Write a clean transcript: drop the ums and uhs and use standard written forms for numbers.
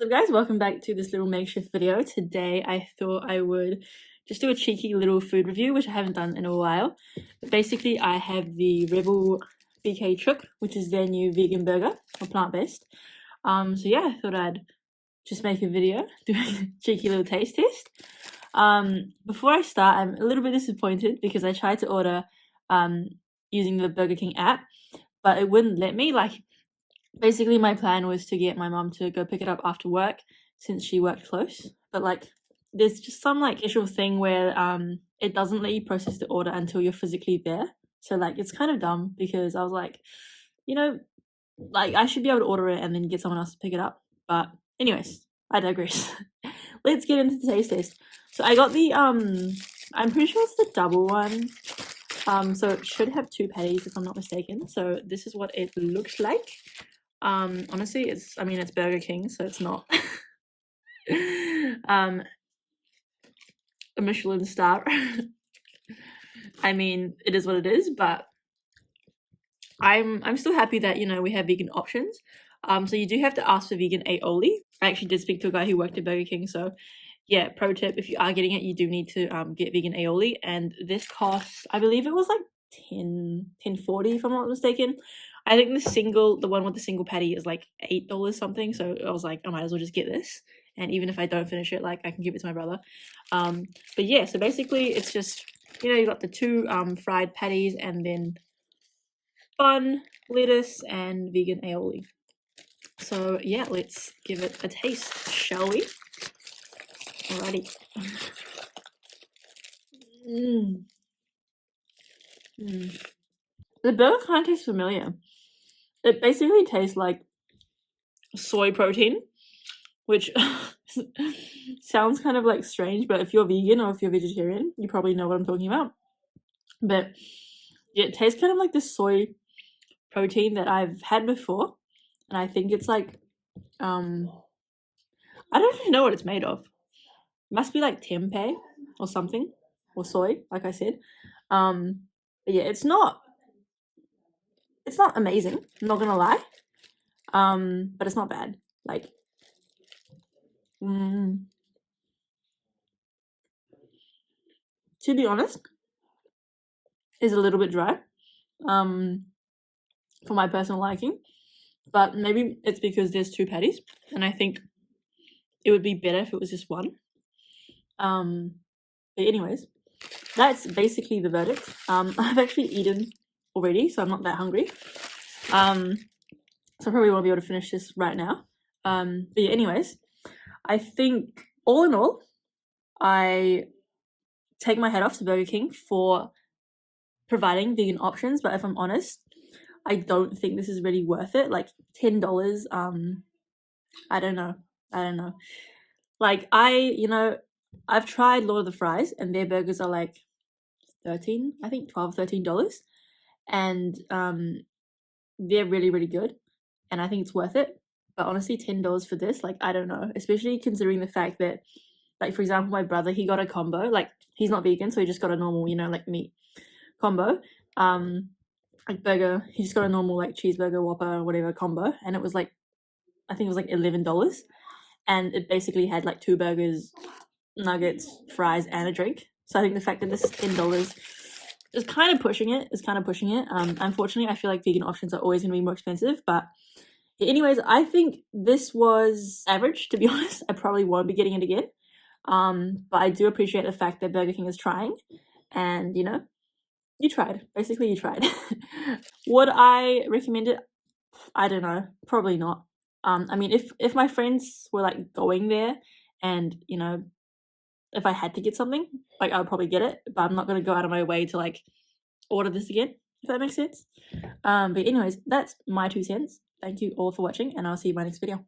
up guys, welcome back to this little makeshift video. Today I thought I would just do a cheeky little food review, which I haven't done in a while. But basically I have the Rebel BK Chook, which is their new vegan burger or plant-based. So yeah, I thought I'd just make a video, do a cheeky little taste test. Before I start, I'm a little bit disappointed because I tried to order using the Burger King app, but it wouldn't let me. Basically my plan was to get my mum to go pick it up after work since she worked close, but there's just some issue thing where it doesn't let you process the order until you're physically there. So it's kind of dumb because I was I should be able to order it and then get someone else to pick it up. But anyways, I digress. Let's get into the taste test. So I got the I'm pretty sure it's the double one. So it should have 2 patties if I'm not mistaken. So this is what it looks like. Honestly, it's Burger King, so it's not a Michelin star. It is what it is, but I'm still happy that we have vegan options. So you do have to ask for vegan aioli. I actually did speak to a guy who worked at Burger King, so yeah, pro tip, if you are getting it, you do need to get vegan aioli, and this costs, I believe it was $10.40 if I'm not mistaken. I think the one with the single patty is $8 something, so I was like, I might as well just get this, and even if I don't finish it, I can give it to my brother. But yeah, so basically it's just, you got the 2 fried patties and then bun, lettuce, and vegan aioli. So yeah, let's give it a taste, shall we? Alrighty. The burger kind of tastes familiar. It basically tastes like soy protein, which sounds kind of strange, but if you're vegan or if you're vegetarian, you probably know what I'm talking about. But yeah, it tastes kind of like the soy protein that I've had before, and I think it's I don't really know what it's made of. It must be tempeh or something, or soy, like I said. But yeah, it's not amazing, I'm not gonna lie. But it's not bad. To be honest, is a little bit dry, for my personal liking. But maybe it's because there's 2 patties, and I think it would be better if it was just 1. But anyways, that's basically the verdict. I've actually eaten already, so I'm not that hungry. So I probably won't be able to finish this right now. But yeah, anyways, I think all in all, I take my head off to Burger King for providing vegan options, but if I'm honest, I don't think this is really worth it. $10, I don't know. I've tried Lord of the Fries, and their burgers are $13, I think $13, and they're really, really good, and I think it's worth it. But honestly, $10 for this, I don't know, especially considering the fact that, for example, my brother, he got a combo. He's not vegan, so he just got a normal, meat combo. Burger, he just got a normal cheeseburger, Whopper, whatever combo, and it was I think it was $11, and it basically had 2 burgers, nuggets, fries, and a drink. So I think the fact that this is $10 is kind of pushing it. Unfortunately, I feel like vegan options are always going to be more expensive, but anyways, I think this was average, to be honest. I probably won't be getting it again. But I do appreciate the fact that Burger King is trying, and you tried. Basically, you tried. Would I recommend it? I don't know. Probably not. If my friends were going there, and if I had to get something, I would probably get it. But I'm not gonna go out of my way to order this again, if that makes sense. But anyways, that's my 2 cents. Thank you all for watching, and I'll see you in my next video.